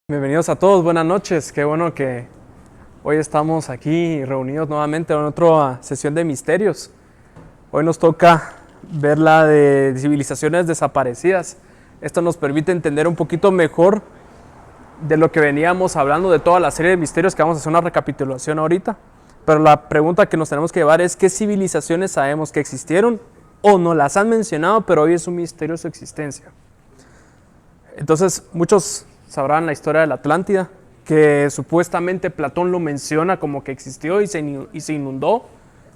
Bienvenidos a todos, buenas noches. Qué bueno que hoy estamos aquí reunidos nuevamente en otra sesión de misterios. Hoy nos toca ver la de civilizaciones desaparecidas. Esto nos permite entender un poquito mejor de lo que veníamos hablando de toda la serie de misterios, que vamos a hacer una recapitulación ahorita. Pero la pregunta que nos tenemos que llevar es: ¿qué civilizaciones sabemos que existieron o no las han mencionado, pero hoy es un misterio su existencia? Entonces, muchos sabrán la historia de la Atlántida, que supuestamente Platón lo menciona como que existió y se inundó,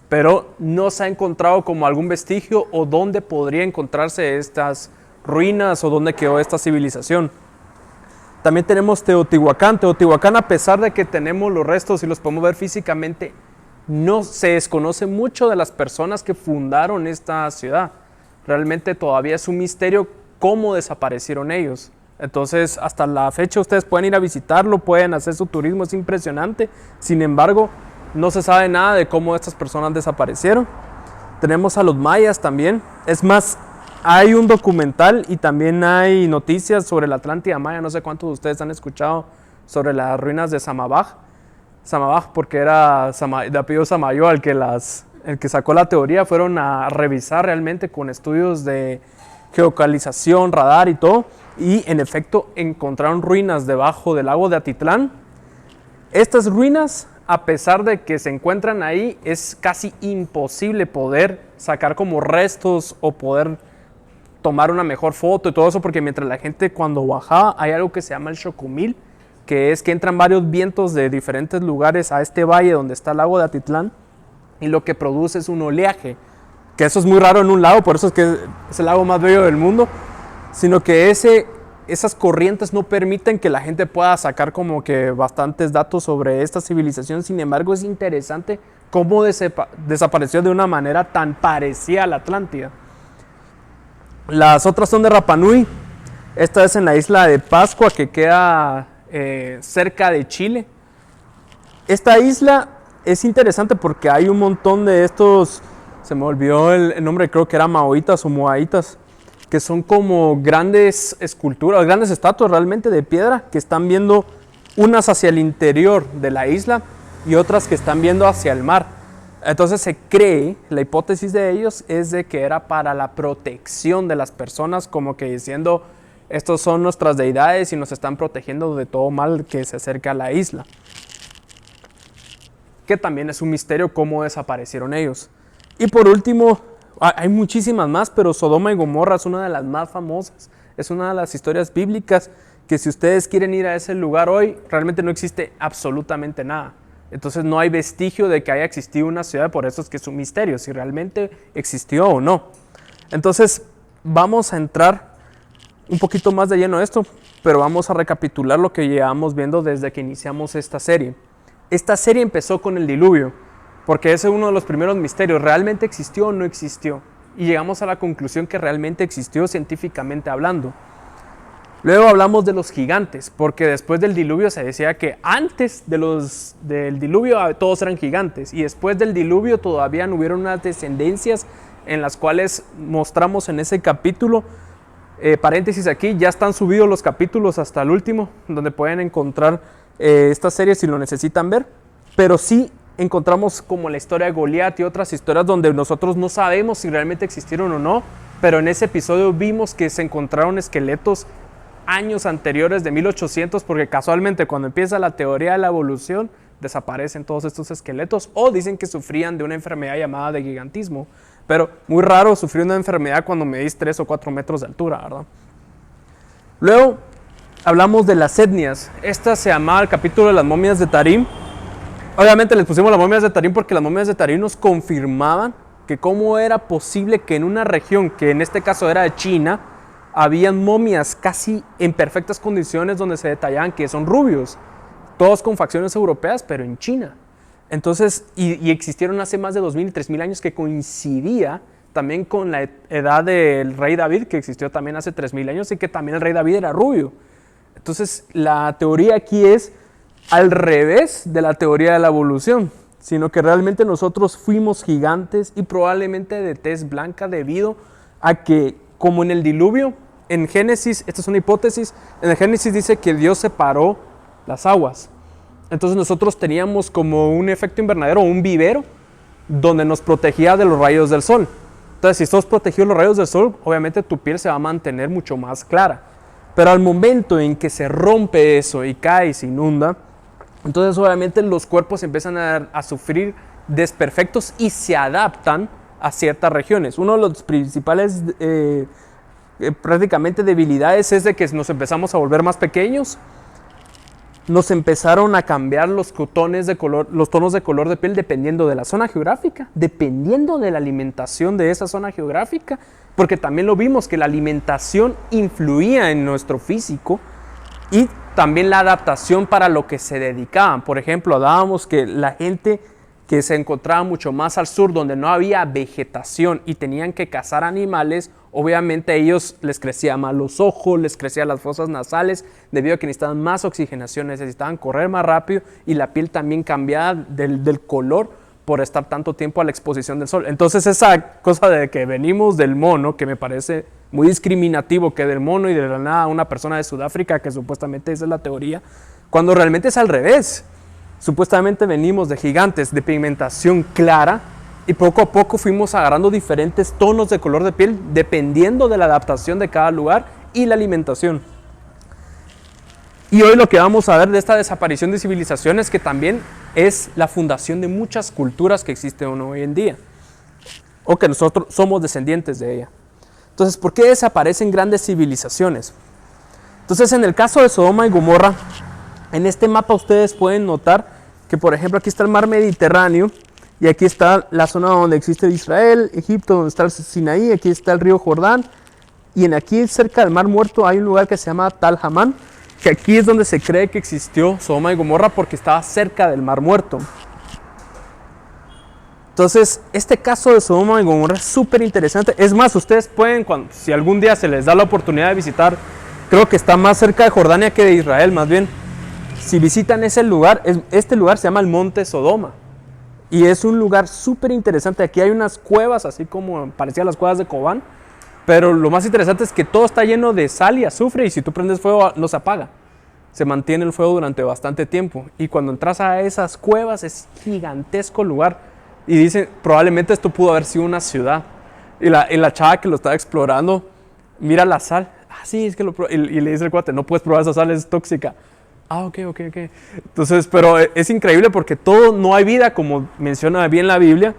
pero no se ha encontrado como algún vestigio o dónde podría encontrarse estas ruinas o dónde quedó esta civilización. También tenemos Teotihuacán. Teotihuacán, a pesar de que tenemos los restos y los podemos ver físicamente, no se desconoce mucho de las personas que fundaron esta ciudad. Realmente todavía es un misterio cómo desaparecieron ellos. Entonces, hasta la fecha ustedes pueden ir a visitarlo, pueden hacer su turismo, es impresionante. Sin embargo, no se sabe nada de cómo estas personas desaparecieron. Tenemos a los mayas también. Es más, hay un documental y también hay noticias sobre la Atlántida maya. No sé cuántos de ustedes han escuchado sobre las ruinas de Samabaj. Samabaj, porque era de apellido Samayoa el que sacó la teoría. Fueron a revisar realmente con estudios de geolocalización, radar y todo. Y en efecto encontraron ruinas debajo del lago de Atitlán. Estas ruinas, a pesar de que se encuentran ahí, es casi imposible poder sacar como restos o poder tomar una mejor foto y todo eso, porque mientras la gente cuando bajaba, hay algo que se llama el Xocomil, que es que entran varios vientos de diferentes lugares a este valle donde está el lago de Atitlán, y lo que produce es un oleaje, que eso es muy raro en un lago, por eso es que es el lago más bello del mundo, sino que esas corrientes no permiten que la gente pueda sacar como que bastantes datos sobre esta civilización. Sin embargo, es interesante cómo desapareció de una manera tan parecida a la Atlántida. Las otras son de Rapa Nui. Esta es en la isla de Pascua, que queda cerca de Chile. Esta isla es interesante porque hay un montón de estos, se me olvidó el nombre, creo que era maoitas o moaitas, que son como grandes esculturas, grandes estatuas realmente de piedra, que están viendo unas hacia el interior de la isla y otras que están viendo hacia el mar. Entonces se cree, la hipótesis de ellos es de que era para la protección de las personas, como que diciendo, estos son nuestras deidades y nos están protegiendo de todo mal que se acerca a la isla. Que también es un misterio cómo desaparecieron ellos. Y por último, hay muchísimas más, pero Sodoma y Gomorra es una de las más famosas. Es una de las historias bíblicas que si ustedes quieren ir a ese lugar hoy, realmente no existe absolutamente nada. Entonces no hay vestigio de que haya existido una ciudad, por eso es que es un misterio, si realmente existió o no. Entonces vamos a entrar un poquito más de lleno a esto, pero vamos a recapitular lo que llevamos viendo desde que iniciamos esta serie. Esta serie empezó con el diluvio, porque ese es uno de los primeros misterios. ¿Realmente existió o no existió? Y llegamos a la conclusión que realmente existió científicamente hablando. Luego hablamos de los gigantes, porque después del diluvio se decía que antes del diluvio todos eran gigantes, y después del diluvio todavía no hubieron unas descendencias en las cuales mostramos en ese capítulo. Paréntesis aquí, ya están subidos los capítulos hasta el último, donde pueden encontrar esta serie si lo necesitan ver, pero sí encontramos como la historia de Goliat y otras historias donde nosotros no sabemos si realmente existieron o no, pero en ese episodio vimos que se encontraron esqueletos años anteriores de 1800, porque casualmente cuando empieza la teoría de la evolución desaparecen todos estos esqueletos, o dicen que sufrían de una enfermedad llamada de gigantismo, pero muy raro sufrir una enfermedad cuando medís 3 o 4 metros de altura, ¿verdad? Luego hablamos de las etnias. Esta se llamaba el capítulo de las momias de Tarim. Obviamente les pusimos las momias de Tarim porque las momias de Tarim nos confirmaban que cómo era posible que en una región, que en este caso era de China, habían momias casi en perfectas condiciones donde se detallaban que son rubios, todos con facciones europeas, pero en China. Entonces, y existieron hace más de 2000 y 3000 años, que coincidía también con la edad del rey David, que existió también hace 3000 años, y que también el rey David era rubio. Entonces, la teoría aquí es al revés de la teoría de la evolución, sino que realmente nosotros fuimos gigantes y probablemente de tez blanca debido a que, como en el diluvio, en Génesis, esta es una hipótesis, en el Génesis dice que Dios separó las aguas. Entonces nosotros teníamos como un efecto invernadero, un vivero, donde nos protegía de los rayos del sol. Entonces, si estás protegido de los rayos del sol, obviamente tu piel se va a mantener mucho más clara. Pero al momento en que se rompe eso y cae y se inunda, entonces obviamente los cuerpos empiezan a sufrir desperfectos y se adaptan a ciertas regiones. Uno de los principales prácticamente debilidades es de que nos empezamos a volver más pequeños, nos empezaron a cambiar los tonos de color de piel dependiendo de la zona geográfica, dependiendo de la alimentación de esa zona geográfica, porque también lo vimos que la alimentación influía en nuestro físico y también la adaptación para lo que se dedicaban. Por ejemplo, hablábamos que la gente que se encontraba mucho más al sur, donde no había vegetación y tenían que cazar animales, obviamente a ellos les crecían más los ojos, les crecían las fosas nasales, debido a que necesitaban más oxigenación, necesitaban correr más rápido y la piel también cambiaba del color por estar tanto tiempo a la exposición del sol. Entonces esa cosa de que venimos del mono, que me parece muy discriminativo, que del mono y de la nada una persona de Sudáfrica, que supuestamente esa es la teoría, cuando realmente es al revés. Supuestamente venimos de gigantes de pigmentación clara y poco a poco fuimos agarrando diferentes tonos de color de piel dependiendo de la adaptación de cada lugar y la alimentación. Y hoy lo que vamos a ver de esta desaparición de civilizaciones, que también es la fundación de muchas culturas que existen hoy en día, o que nosotros somos descendientes de ella. Entonces, ¿por qué desaparecen grandes civilizaciones? Entonces, en el caso de Sodoma y Gomorra, en este mapa ustedes pueden notar que, por ejemplo, aquí está el mar Mediterráneo y aquí está la zona donde existe Israel, Egipto, donde está el Sinaí, aquí está el río Jordán, y aquí cerca del Mar Muerto hay un lugar que se llama Tal Hamán, que aquí es donde se cree que existió Sodoma y Gomorra porque estaba cerca del Mar Muerto. Entonces, este caso de Sodoma y Gomorra es súper interesante. Es más, ustedes pueden, si algún día se les da la oportunidad de visitar, creo que está más cerca de Jordania que de Israel, más bien. Si visitan ese lugar, este lugar se llama el Monte Sodoma. Y es un lugar súper interesante. Aquí hay unas cuevas, así como parecían las cuevas de Cobán. Pero lo más interesante es que todo está lleno de sal y azufre. Y si tú prendes fuego, no se apaga. Se mantiene el fuego durante bastante tiempo. Y cuando entras a esas cuevas, es gigantesco lugar. Y dicen, probablemente esto pudo haber sido una ciudad. Y la chava que lo estaba explorando, mira la sal. Ah, sí, es que y le dice el cuate, no puedes probar esa sal, es tóxica. Ah, ok. Entonces, pero es increíble porque todo, no hay vida, como menciona bien la Biblia,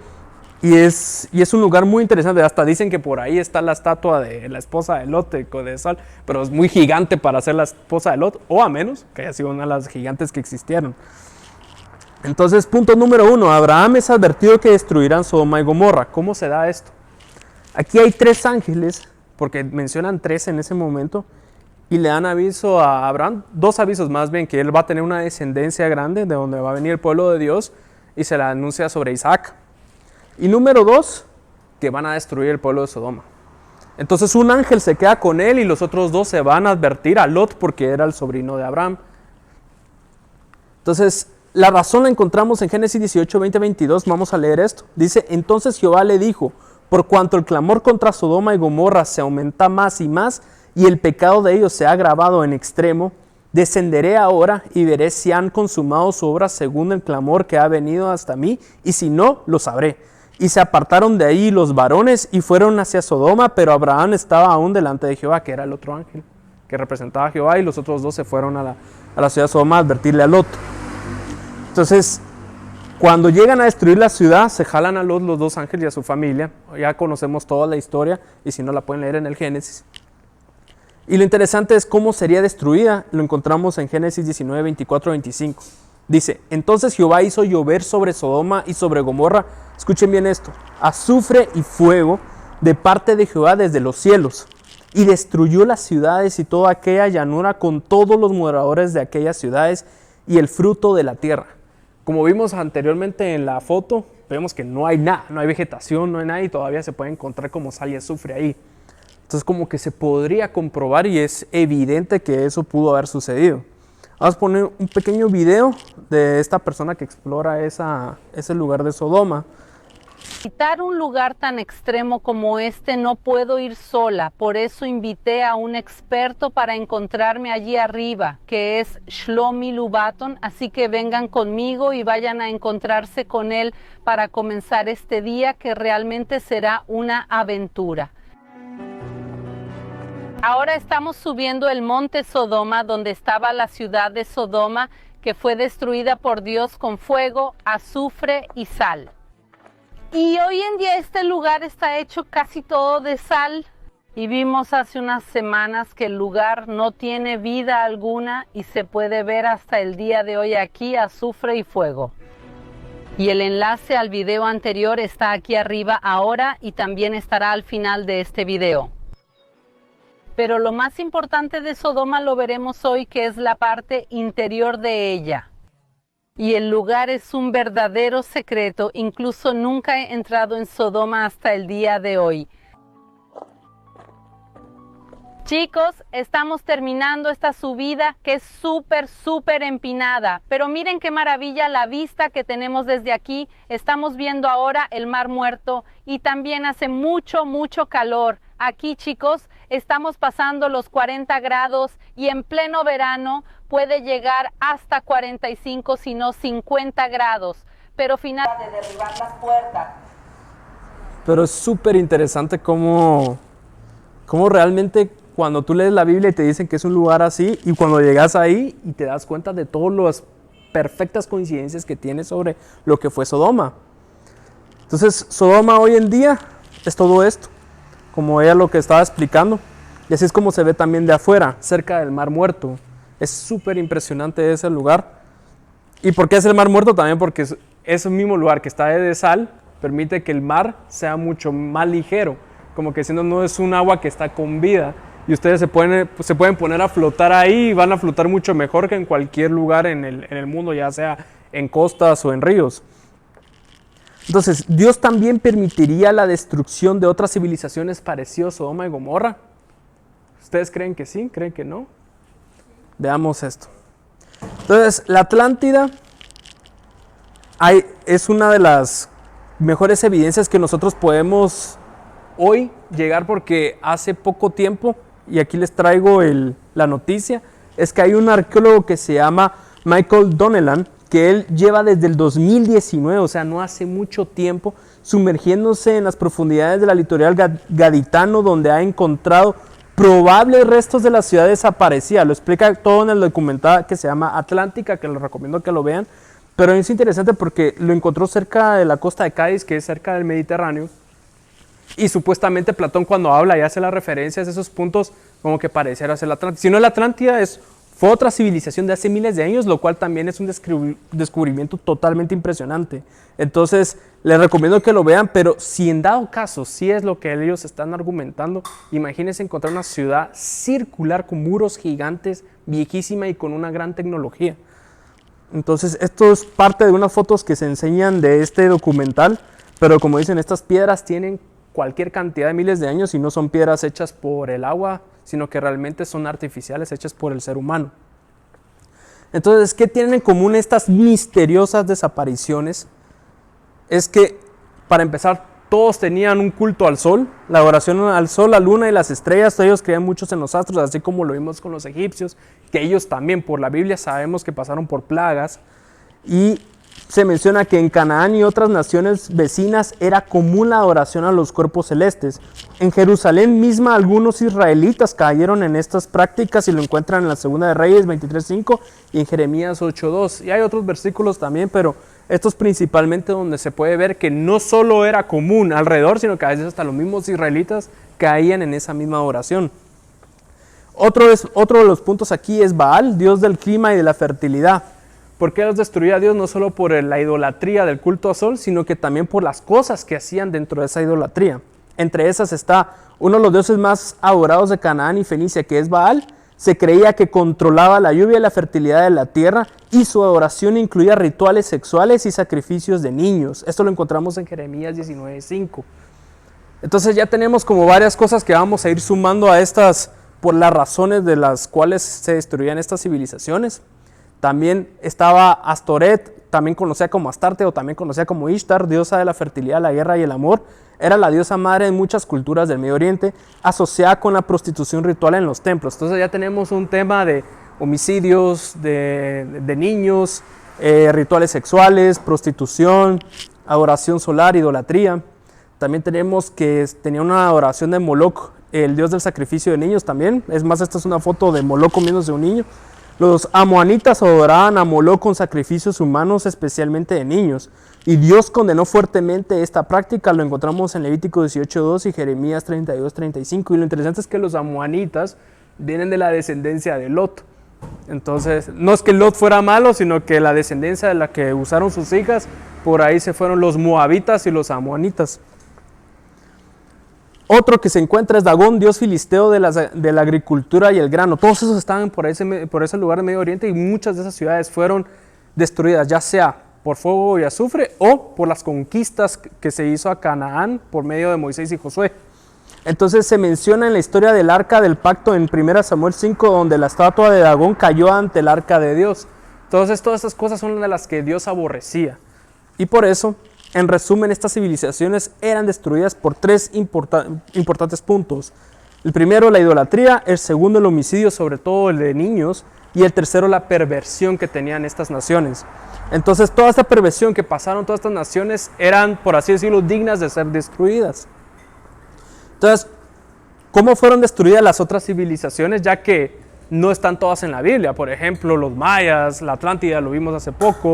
y es un lugar muy interesante. Hasta dicen que por ahí está la estatua de la esposa de Lot, de sal, pero es muy gigante para ser la esposa de Lot, o a menos que haya sido una de las gigantes que existieron. Entonces, punto número 1, Abraham es advertido que destruirán Sodoma y Gomorra. ¿Cómo se da esto? Aquí hay 3 ángeles, porque mencionan 3 en ese momento, y le dan aviso a Abraham, 2 avisos más bien, que él va a tener una descendencia grande de donde va a venir el pueblo de Dios, y se la anuncia sobre Isaac. Y número 2, que van a destruir el pueblo de Sodoma. Entonces un ángel se queda con él y los otros 2 se van a advertir a Lot porque era el sobrino de Abraham. Entonces la razón la encontramos en Génesis 18, 20, 22, vamos a leer esto. Dice, entonces Jehová le dijo, por cuanto el clamor contra Sodoma y Gomorra se aumenta más y más, y el pecado de ellos se ha agravado en extremo, descenderé ahora y veré si han consumado su obra según el clamor que ha venido hasta mí, y si no, lo sabré. Y se apartaron de ahí los varones y fueron hacia Sodoma, pero Abraham estaba aún delante de Jehová, que era el otro ángel que representaba a Jehová, y los otros 2 se fueron a la ciudad de Sodoma a advertirle a Lot. Entonces, cuando llegan a destruir la ciudad, se jalan a Lot los 2 ángeles y a su familia. Ya conocemos toda la historia, y si no la pueden leer en el Génesis. Y lo interesante es cómo sería destruida. Lo encontramos en Génesis 19, 24, 25. Dice, entonces Jehová hizo llover sobre Sodoma y sobre Gomorra, escuchen bien esto, azufre y fuego de parte de Jehová desde los cielos, y destruyó las ciudades y toda aquella llanura con todos los moradores de aquellas ciudades y el fruto de la tierra. Como vimos anteriormente en la foto, vemos que no hay nada, no hay vegetación, no hay nada, y todavía se puede encontrar como sal y azufre ahí. Entonces como que se podría comprobar y es evidente que eso pudo haber sucedido. Vamos a poner un pequeño video de esta persona que explora ese lugar de Sodoma. Visitar un lugar tan extremo como este no puedo ir sola, por eso invité a un experto para encontrarme allí arriba, que es Shlomi Lubaton, así que vengan conmigo y vayan a encontrarse con él para comenzar este día que realmente será una aventura. Ahora estamos subiendo el monte Sodoma, donde estaba la ciudad de Sodoma, que fue destruida por Dios con fuego, azufre y sal. Y hoy en día este lugar está hecho casi todo de sal y vimos hace unas semanas que el lugar no tiene vida alguna y se puede ver hasta el día de hoy aquí azufre y fuego. Y el enlace al video anterior está aquí arriba ahora y también estará al final de este video. Pero lo más importante de Sodoma lo veremos hoy, que es la parte interior de ella. Y el lugar es un verdadero secreto, incluso nunca he entrado en Sodoma hasta el día de hoy. Chicos, estamos terminando esta subida que es súper empinada, pero miren qué maravilla la vista que tenemos desde aquí. Estamos viendo ahora el Mar Muerto y también hace mucho calor. Aquí, chicos, estamos pasando los 40 grados y en pleno verano puede llegar hasta 45, si no 50 grados. Pero finalmente de derribar las puertas. Pero es súper interesante cómo realmente cuando tú lees la Biblia y te dicen que es un lugar así, y cuando llegas ahí y te das cuenta de todas las perfectas coincidencias que tiene sobre lo que fue Sodoma. Entonces, Sodoma hoy en día es todo esto, como ella lo que estaba explicando, y así es como se ve también de afuera, cerca del Mar Muerto. Es súper impresionante ese lugar. ¿Y por qué es el Mar Muerto? También porque ese mismo lugar que está de sal permite que el mar sea mucho más ligero, como que siendo no es un agua que está con vida, y ustedes se pueden poner a flotar ahí y van a flotar mucho mejor que en cualquier lugar en el mundo, ya sea en costas o en ríos. Entonces, ¿Dios también permitiría la destrucción de otras civilizaciones parecidas a Sodoma y Gomorra? ¿Ustedes creen que sí? ¿Creen que no? Veamos esto. Entonces, la Atlántida es una de las mejores evidencias que nosotros podemos hoy llegar, porque hace poco tiempo, y aquí les traigo la noticia, es que hay un arqueólogo que se llama Michael Donnellan, que él lleva desde el 2019, o sea, no hace mucho tiempo, sumergiéndose en las profundidades de la litoral gaditano, donde ha encontrado probables restos de la ciudad desaparecida. Lo explica todo en el documental que se llama Atlántica, que les recomiendo que lo vean, pero es interesante porque lo encontró cerca de la costa de Cádiz, que es cerca del Mediterráneo, y supuestamente Platón, cuando habla y hace las referencias a esos puntos, como que pareciera ser la Atlántida. Si no, la Atlántida fue otra civilización de hace miles de años, lo cual también es un descubrimiento totalmente impresionante. Entonces, les recomiendo que lo vean, pero si en dado caso, si es lo que ellos están argumentando, imagínense encontrar una ciudad circular con muros gigantes, viejísima y con una gran tecnología. Entonces, esto es parte de unas fotos que se enseñan de este documental, pero como dicen, estas piedras tienen cualquier cantidad de miles de años y no son piedras hechas por el agua, sino que realmente son artificiales, hechas por el ser humano. Entonces, ¿qué tienen en común estas misteriosas desapariciones? Es que, para empezar, todos tenían un culto al sol, la adoración al sol, la luna y las estrellas. Ellos creían muchos en los astros, así como lo vimos con los egipcios, que ellos también, por la Biblia, sabemos que pasaron por plagas. Y se menciona que en Canaán y otras naciones vecinas era común la adoración a los cuerpos celestes. En Jerusalén misma algunos israelitas cayeron en estas prácticas y lo encuentran en la Segunda de Reyes 23:5 y en Jeremías 8:2. Y hay otros versículos también, pero estos principalmente donde se puede ver que no solo era común alrededor, sino que a veces hasta los mismos israelitas caían en esa misma adoración. Otro de los puntos aquí es Baal, dios del clima y de la fertilidad. ¿Por qué los destruía Dios? No solo por la idolatría del culto al sol, sino que también por las cosas que hacían dentro de esa idolatría. Entre esas está uno de los dioses más adorados de Canaán y Fenicia, que es Baal. Se creía que controlaba la lluvia y la fertilidad de la tierra, y su adoración incluía rituales sexuales y sacrificios de niños. Esto lo encontramos en Jeremías 19:5. Entonces ya tenemos como varias cosas que vamos a ir sumando a estas, por las razones de las cuales se destruían estas civilizaciones. También estaba Astoret, también conocida como Astarte o también conocida como Ishtar, diosa de la fertilidad, la guerra y el amor. Era la diosa madre en muchas culturas del Medio Oriente, asociada con la prostitución ritual en los templos. Entonces ya tenemos un tema de homicidios de niños, rituales sexuales, prostitución, adoración solar, idolatría. También tenemos que tenía una adoración de Moloch, el dios del sacrificio de niños también. Es más, esta es una foto de Moloch comiéndose un niño. Los amoanitas adoraban a Moloch con sacrificios humanos, especialmente de niños. Y Dios condenó fuertemente esta práctica. Lo encontramos en Levítico 18:2 y Jeremías 32:35. Y lo interesante es que los amoanitas vienen de la descendencia de Lot. Entonces, no es que Lot fuera malo, sino que la descendencia de la que usaron sus hijas, por ahí se fueron los moabitas y los amoanitas. Otro que se encuentra es Dagón, dios filisteo de la agricultura y el grano. Todos esos estaban por ese lugar de Medio Oriente y muchas de esas ciudades fueron destruidas, ya sea por fuego y azufre o por las conquistas que se hizo a Canaán por medio de Moisés y Josué. Entonces se menciona en la historia del arca del pacto en 1 Samuel 5, donde la estatua de Dagón cayó ante el arca de Dios. Entonces todas estas cosas son de las que Dios aborrecía. Y por eso, en resumen, estas civilizaciones eran destruidas por tres importantes puntos. El primero, la idolatría. El segundo, el homicidio, sobre todo el de niños. Y el tercero, la perversión que tenían estas naciones. Entonces, toda esta perversión que pasaron todas estas naciones eran, por así decirlo, dignas de ser destruidas. Entonces, ¿cómo fueron destruidas las otras civilizaciones? Ya que no están todas en la Biblia. Por ejemplo, los mayas, la Atlántida, lo vimos hace poco.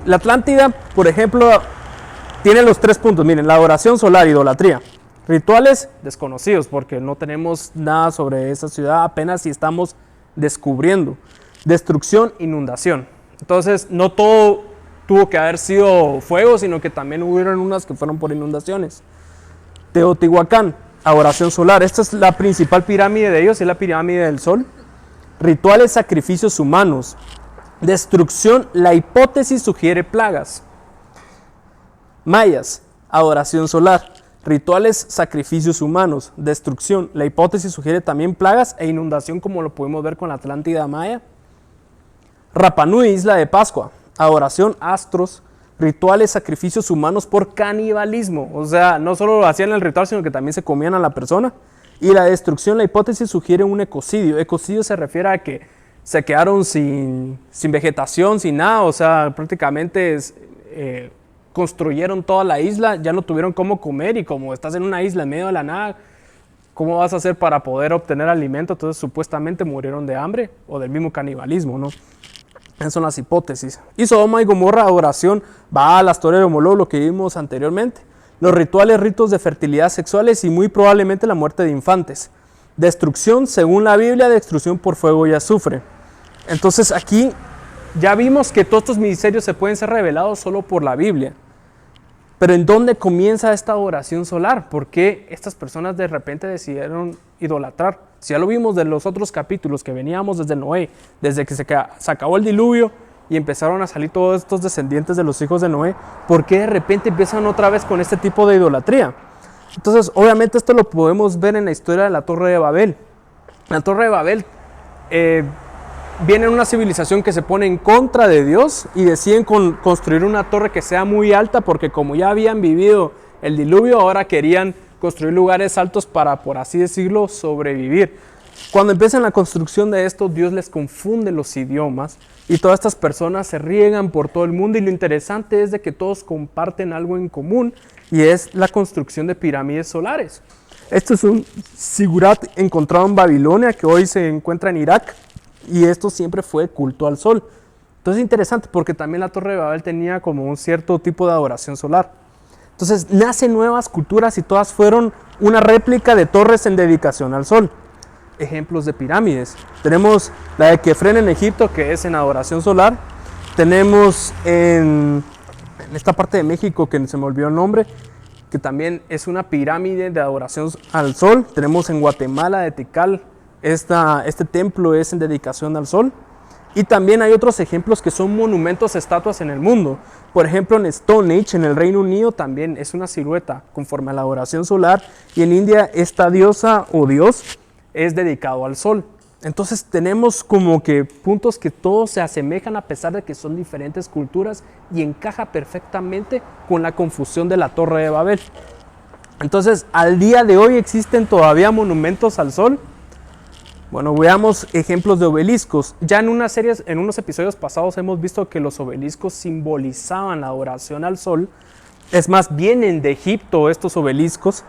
La Atlántida, por ejemplo, tiene los tres puntos. Miren, la adoración solar, idolatría. Rituales desconocidos, porque no tenemos nada sobre esa ciudad, apenas si estamos descubriendo. Destrucción, inundación. Entonces, no todo tuvo que haber sido fuego, sino que también hubieron unas que fueron por inundaciones. Teotihuacán, adoración solar. Esta es la principal pirámide de ellos, es la pirámide del Sol. Rituales, sacrificios humanos. Destrucción, la hipótesis sugiere plagas. Mayas, adoración solar. Rituales, sacrificios humanos. Destrucción, la hipótesis sugiere también plagas e inundación, como lo podemos ver con la Atlántida maya. Rapa Nui, isla de Pascua. Adoración, astros. Rituales, sacrificios humanos por canibalismo. O sea, no solo hacían el ritual, sino que también se comían a la persona. Y la destrucción, la hipótesis sugiere un ecocidio. Ecocidio se refiere a que se quedaron sin vegetación, sin nada. O sea, prácticamente construyeron toda la isla, ya no tuvieron cómo comer. Y como estás en una isla en medio de la nada, ¿cómo vas a hacer para poder obtener alimento? Entonces, supuestamente murieron de hambre o del mismo canibalismo, ¿no? Esas son las hipótesis. Y Sodoma y Gomorra, adoración, Baal, Astorero, Moloch, lo que vimos anteriormente. Los rituales, ritos de fertilidad sexuales y muy probablemente la muerte de infantes. Destrucción, según la Biblia, destrucción por fuego y azufre. Entonces aquí ya vimos que todos estos misterios se pueden ser revelados solo por la Biblia. Pero ¿en dónde comienza esta adoración solar? ¿Por qué estas personas de repente decidieron idolatrar? Si ya lo vimos de los otros capítulos que veníamos desde Noé, desde que se acabó el diluvio y empezaron a salir todos estos descendientes de los hijos de Noé, ¿por qué de repente empiezan otra vez con este tipo de idolatría? Entonces, obviamente esto lo podemos ver en la historia de la Torre de Babel. La Torre de Babel viene una civilización que se pone en contra de Dios y deciden construir una torre que sea muy alta, porque como ya habían vivido el diluvio, ahora querían construir lugares altos para, por así decirlo, sobrevivir. Cuando empiezan la construcción de esto, Dios les confunde los idiomas y todas estas personas se riegan por todo el mundo, y lo interesante es de que todos comparten algo en común, y es la construcción de pirámides solares. Esto es un zigurat encontrado en Babilonia, que hoy se encuentra en Irak, y esto siempre fue culto al sol. Entonces es interesante porque también la Torre de Babel tenía como un cierto tipo de adoración solar. Entonces nacen nuevas culturas y todas fueron una réplica de torres en dedicación al sol. Ejemplos de pirámides. Tenemos la de Kefren en Egipto, que es en adoración solar. Tenemos en esta parte de México, que se me olvidó el nombre, que también es una pirámide de adoración al sol. Tenemos en Guatemala de Tikal, este templo es en dedicación al sol. Y también hay otros ejemplos que son monumentos, estatuas en el mundo. Por ejemplo, en Stone Age, en el Reino Unido, también es una silueta conforme a la adoración solar. Y en India, esta diosa o dios es dedicado al sol. Entonces tenemos como que puntos que todos se asemejan a pesar de que son diferentes culturas y encaja perfectamente con la confusión de la Torre de Babel. Entonces, al día de hoy existen todavía monumentos al sol. Bueno, veamos ejemplos de obeliscos. Ya en unos episodios pasados hemos visto que los obeliscos simbolizaban la adoración al sol. Es más, vienen de Egipto estos obeliscos.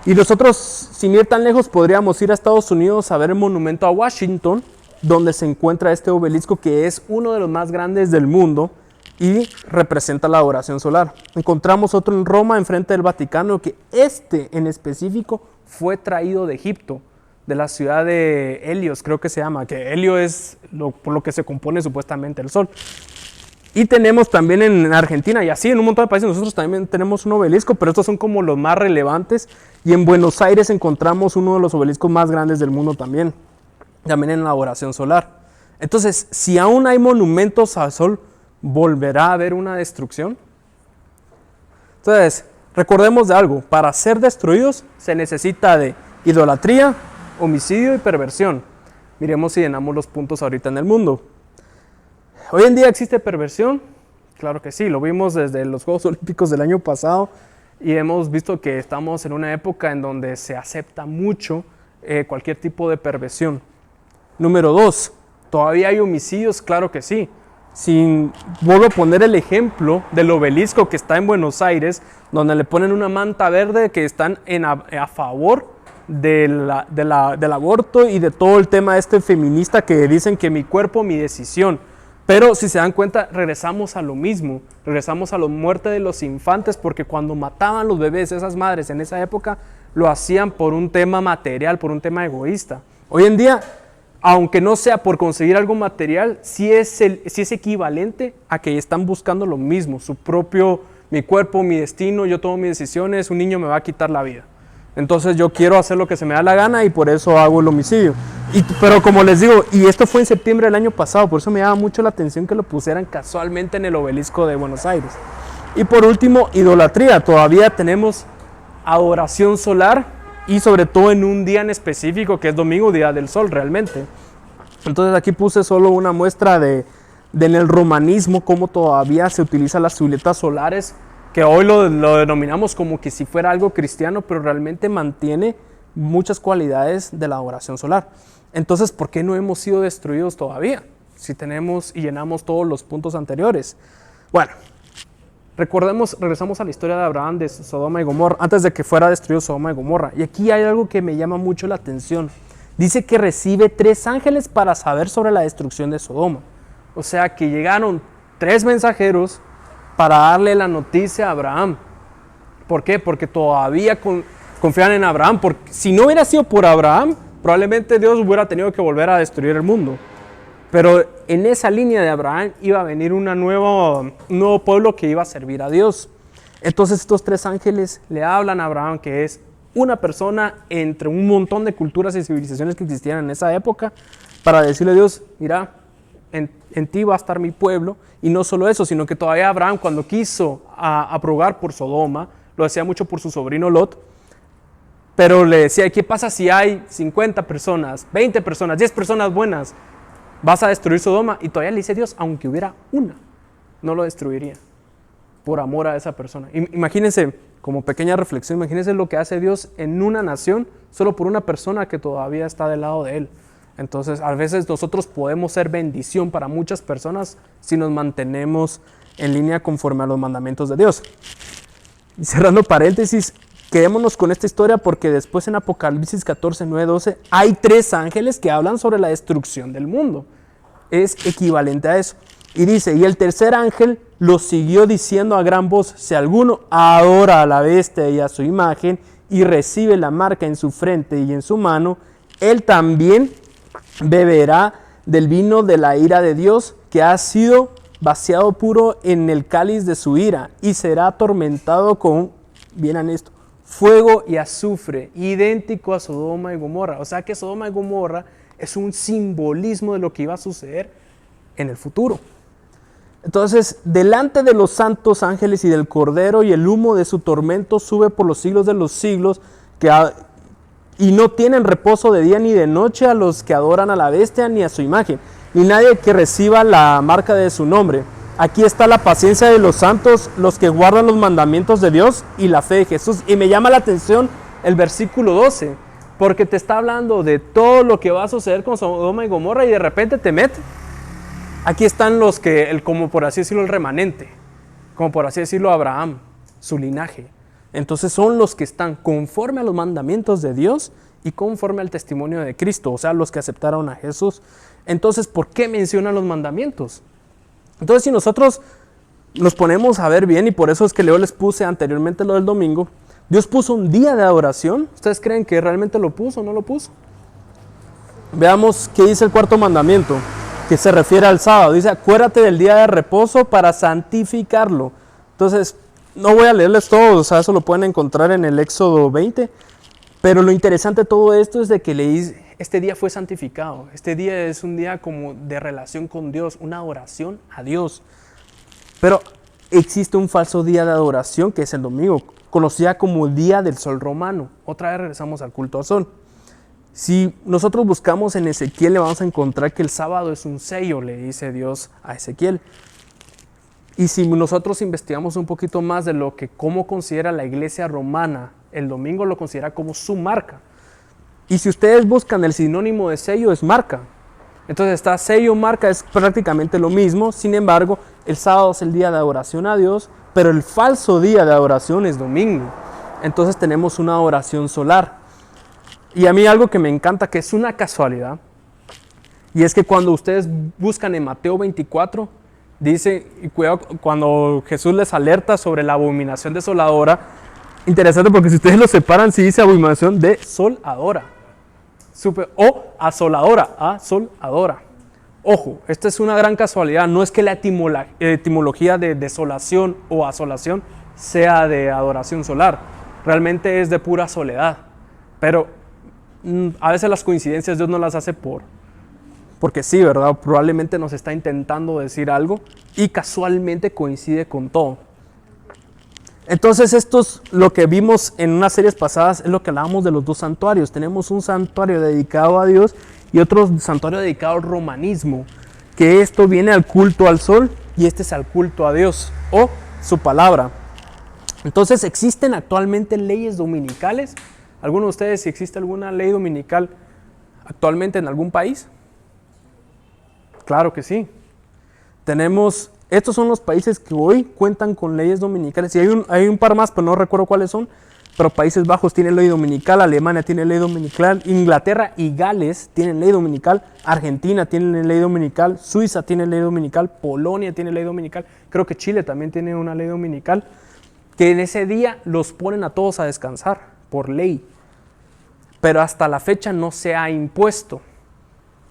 Y nosotros, sin ir tan lejos, podríamos ir a Estados Unidos a ver el monumento a Washington, donde se encuentra este obelisco que es uno de los más grandes del mundo y representa la adoración solar. Encontramos otro en Roma, enfrente del Vaticano, que en específico fue traído de Egipto, de la ciudad de Helios, creo que se llama, que Helio es por lo que se compone supuestamente el sol. Y tenemos también en Argentina, y así en un montón de países nosotros también tenemos un obelisco, pero estos son como los más relevantes. Y en Buenos Aires encontramos uno de los obeliscos más grandes del mundo también en la adoración solar. Entonces, si aún hay monumentos al sol, ¿volverá a haber una destrucción? Entonces, recordemos de algo, para ser destruidos se necesita de idolatría, homicidio y perversión. Miremos si llenamos los puntos ahorita en el mundo. ¿Hoy en día existe perversión? Claro que sí, lo vimos desde los Juegos Olímpicos del año pasado y hemos visto que estamos en una época en donde se acepta mucho cualquier tipo de perversión. Número 2, ¿todavía hay homicidios? Claro que sí. Vuelvo a poner el ejemplo del obelisco que está en Buenos Aires, donde le ponen una manta verde que están a favor del aborto y de todo el tema feminista que dicen que mi cuerpo, mi decisión. Pero si se dan cuenta, regresamos a lo mismo, regresamos a la muerte de los infantes, porque cuando mataban los bebés, esas madres en esa época, lo hacían por un tema material, por un tema egoísta. Hoy en día, aunque no sea por conseguir algo material, sí es equivalente a que están buscando lo mismo, su propio, mi cuerpo, mi destino, yo tomo mis decisiones, un niño me va a quitar la vida. Entonces yo quiero hacer lo que se me da la gana y por eso hago el homicidio. Pero como les digo, y esto fue en septiembre del año pasado, por eso me llama mucho la atención que lo pusieran casualmente en el obelisco de Buenos Aires. Y por último, idolatría. Todavía tenemos adoración solar y sobre todo en un día en específico que es domingo, día del sol realmente. Entonces aquí puse solo una muestra en el romanismo cómo todavía se utilizan las siluetas solares, que hoy lo denominamos como que si fuera algo cristiano, pero realmente mantiene muchas cualidades de la adoración solar. Entonces, ¿por qué no hemos sido destruidos todavía? Si tenemos y llenamos todos los puntos anteriores. Bueno, regresamos a la historia de Abraham de Sodoma y Gomorra, antes de que fuera destruido Sodoma y Gomorra. Y aquí hay algo que me llama mucho la atención. Dice que recibe 3 ángeles para saber sobre la destrucción de Sodoma. O sea que llegaron 3 mensajeros para darle la noticia a Abraham. ¿Por qué? Porque todavía confían en Abraham. Porque si no hubiera sido por Abraham, probablemente Dios hubiera tenido que volver a destruir el mundo. Pero en esa línea de Abraham iba a venir un nuevo pueblo que iba a servir a Dios. Entonces estos 3 ángeles le hablan a Abraham, que es una persona entre un montón de culturas y civilizaciones que existían en esa época, para decirle a Dios, mira, en ti va a estar mi pueblo. Y no solo eso, sino que todavía Abraham, cuando quiso abrogar por Sodoma, lo hacía mucho por su sobrino Lot, pero le decía, ¿qué pasa si hay 50 personas, 20 personas, 10 personas buenas? ¿Vas a destruir Sodoma? Y todavía le dice Dios, aunque hubiera una, no lo destruiría, por amor a esa persona. Imagínense, como pequeña reflexión, imagínense lo que hace Dios en una nación, solo por una persona que todavía está del lado de Él. Entonces, a veces nosotros podemos ser bendición para muchas personas si nos mantenemos en línea conforme a los mandamientos de Dios. Y cerrando paréntesis, quedémonos con esta historia porque después en Apocalipsis 14, 9, 12 hay 3 ángeles que hablan sobre la destrucción del mundo. Es equivalente a eso. Y dice, y el tercer ángel lo siguió diciendo a gran voz, si alguno adora a la bestia y a su imagen y recibe la marca en su frente y en su mano, él también beberá del vino de la ira de Dios, que ha sido vaciado puro en el cáliz de su ira, y será atormentado con, bien esto, fuego y azufre, idéntico a Sodoma y Gomorra. O sea que Sodoma y Gomorra es un simbolismo de lo que iba a suceder en el futuro. Entonces, delante de los santos ángeles y del Cordero, y el humo de su tormento sube por los siglos de los siglos, y no tienen reposo de día ni de noche a los que adoran a la bestia ni a su imagen, ni nadie que reciba la marca de su nombre. Aquí está la paciencia de los santos, los que guardan los mandamientos de Dios y la fe de Jesús. Y me llama la atención el versículo 12, porque te está hablando de todo lo que va a suceder con Sodoma y Gomorra y de repente te mete. Aquí están los que, como por así decirlo, el remanente, como por así decirlo, Abraham, su linaje. Entonces son los que están conforme a los mandamientos de Dios y conforme al testimonio de Cristo, o sea, los que aceptaron a Jesús. Entonces, ¿por qué mencionan los mandamientos? Entonces, si nosotros nos ponemos a ver bien, y por eso es que Leo les puse anteriormente lo del domingo, Dios puso un día de adoración. ¿Ustedes creen que realmente lo puso o no lo puso? Veamos qué dice el cuarto mandamiento, que se refiere al sábado. Dice, acuérdate del día de reposo para santificarlo. Entonces, no voy a leerles todo, o sea, eso lo pueden encontrar en el Éxodo 20, pero lo interesante de todo esto es de que este día fue santificado. Este día es un día como de relación con Dios, una adoración a Dios. Pero existe un falso día de adoración que es el domingo, conocida como el día del sol romano. Otra vez regresamos al culto al sol. Si nosotros buscamos en Ezequiel, le vamos a encontrar que el sábado es un sello, le dice Dios a Ezequiel. Y si nosotros investigamos un poquito más de cómo considera la iglesia romana, el domingo lo considera como su marca. Y si ustedes buscan el sinónimo de sello, es marca. Entonces está sello, marca, es prácticamente lo mismo. Sin embargo, el sábado es el día de adoración a Dios, pero el falso día de adoración es domingo. Entonces tenemos una adoración solar. Y a mí algo que me encanta, que es una casualidad, y es que cuando ustedes buscan en Mateo 24, dice, y cuidado, cuando Jesús les alerta sobre la abominación desoladora, interesante porque si ustedes lo separan, sí dice abominación desoladora, o asoladora, asoladora. Ojo, esta es una gran casualidad, no es que la etimología de desolación o asolación sea de adoración solar, realmente es de pura soledad, pero a veces las coincidencias Dios no las hace porque sí, ¿verdad? Probablemente nos está intentando decir algo y casualmente coincide con todo. Entonces esto es lo que vimos en unas series pasadas, es lo que hablábamos de los dos santuarios. Tenemos un santuario dedicado a Dios y otro santuario dedicado al romanismo, que esto viene al culto al sol y este es al culto a Dios o su palabra. Entonces existen actualmente leyes dominicales. ¿Alguno de ustedes, si existe alguna ley dominical actualmente en algún país? Claro que sí. Estos son los países que hoy cuentan con leyes dominicales. Y hay un par más, pero no recuerdo cuáles son. Pero Países Bajos tiene ley dominical, Alemania tiene ley dominical, Inglaterra y Gales tienen ley dominical, Argentina tiene ley dominical, Suiza tiene ley dominical, Polonia tiene ley dominical, creo que Chile también tiene una ley dominical, que en ese día los ponen a todos a descansar por ley. Pero hasta la fecha no se ha impuesto.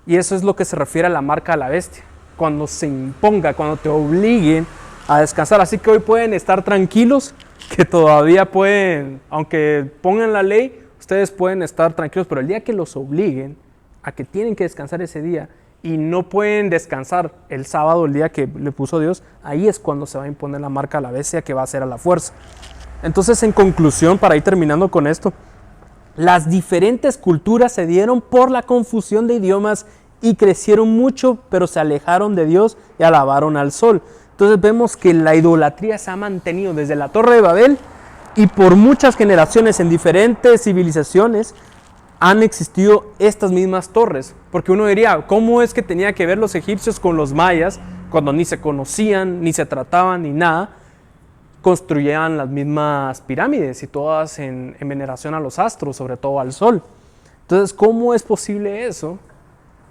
Y eso es lo que se refiere a la marca de la bestia. Cuando se imponga, cuando te obliguen a descansar. Así que hoy pueden estar tranquilos, que todavía pueden, aunque pongan la ley, ustedes pueden estar tranquilos, pero el día que los obliguen a que tienen que descansar ese día y no pueden descansar el sábado, el día que le puso Dios, ahí es cuando se va a imponer la marca de la bestia, que va a ser a la fuerza. Entonces, en conclusión, para ir terminando con esto, las diferentes culturas se dieron por la confusión de idiomas y crecieron mucho, pero se alejaron de Dios y alabaron al sol. Entonces vemos que la idolatría se ha mantenido desde la Torre de Babel y por muchas generaciones en diferentes civilizaciones han existido estas mismas torres. Porque uno diría, ¿cómo es que tenía que ver los egipcios con los mayas cuando ni se conocían, ni se trataban, ni nada? Construían las mismas pirámides y todas en veneración a los astros, sobre todo al sol. Entonces, ¿cómo es posible eso?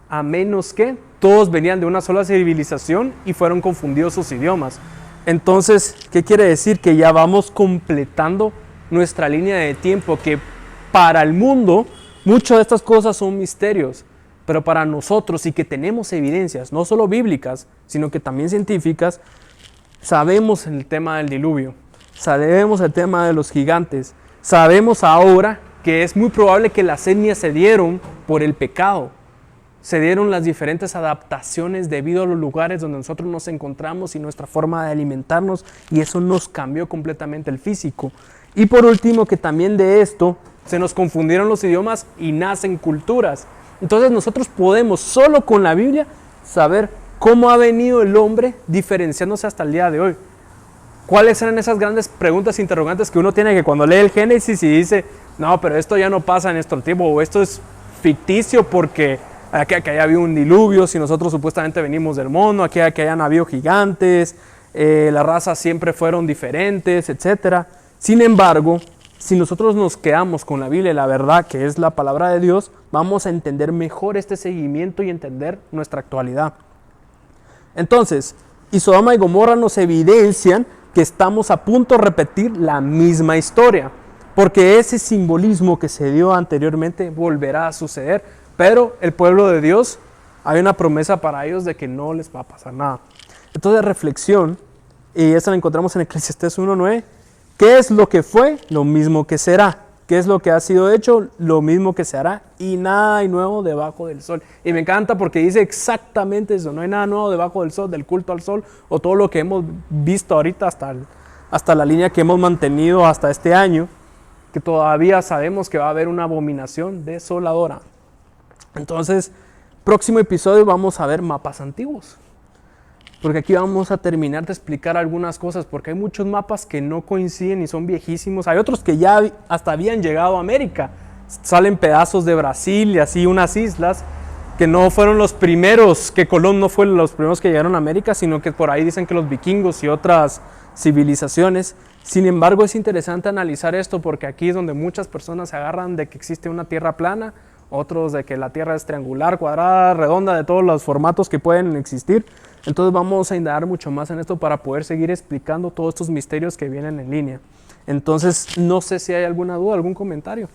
A menos que todos venían de una sola civilización y fueron confundidos sus idiomas. Entonces, ¿qué quiere decir? Que ya vamos completando nuestra línea de tiempo, que para el mundo muchas de estas cosas son misterios, pero para nosotros, y que tenemos evidencias, no solo bíblicas, sino que también científicas, sabemos el tema del diluvio, sabemos el tema de los gigantes, sabemos ahora que es muy probable que las etnias se dieron por el pecado. Se dieron las diferentes adaptaciones debido a los lugares donde nosotros nos encontramos y nuestra forma de alimentarnos, y eso nos cambió completamente el físico. Y por último, que también de esto se nos confundieron los idiomas y nacen culturas. Entonces nosotros podemos solo con la Biblia saber cómo ha venido el hombre diferenciándose hasta el día de hoy. ¿Cuáles eran esas grandes preguntas interrogantes que uno tiene que cuando lee el Génesis y dice, no, pero esto ya no pasa en nuestro tiempo, o esto es ficticio porque aquí haya habido un diluvio, si nosotros supuestamente venimos del mono, aquí hayan habido gigantes, las razas siempre fueron diferentes, etc. Sin embargo, si nosotros nos quedamos con la Biblia y la verdad que es la palabra de Dios, vamos a entender mejor este seguimiento y entender nuestra actualidad. Entonces, y Sodoma y Gomorra nos evidencian que estamos a punto de repetir la misma historia, porque ese simbolismo que se dio anteriormente volverá a suceder, pero el pueblo de Dios, hay una promesa para ellos de que no les va a pasar nada. Entonces, reflexión, y esa la encontramos en Eclesiastés 1:9, ¿qué es lo que fue? Lo mismo que será. ¿Qué es lo que ha sido hecho? Lo mismo que se hará, y nada hay nuevo debajo del sol. Y me encanta porque dice exactamente eso, no hay nada nuevo debajo del sol, del culto al sol, o todo lo que hemos visto ahorita hasta la línea que hemos mantenido hasta este año, que todavía sabemos que va a haber una abominación desoladora. Entonces, próximo episodio vamos a ver mapas antiguos, porque aquí vamos a terminar de explicar algunas cosas, porque hay muchos mapas que no coinciden y son viejísimos. Hay otros que ya hasta habían llegado a América. Salen pedazos de Brasil y así unas islas que no fueron los primeros, que Colón no fue los primeros que llegaron a América, sino que por ahí dicen que los vikingos y otras civilizaciones. Sin embargo, es interesante analizar esto porque aquí es donde muchas personas se agarran de que existe una tierra plana, otros de que la tierra es triangular, cuadrada, redonda, de todos los formatos que pueden existir. Entonces vamos a indagar mucho más en esto para poder seguir explicando todos estos misterios que vienen en línea. Entonces, no sé si hay alguna duda, algún comentario.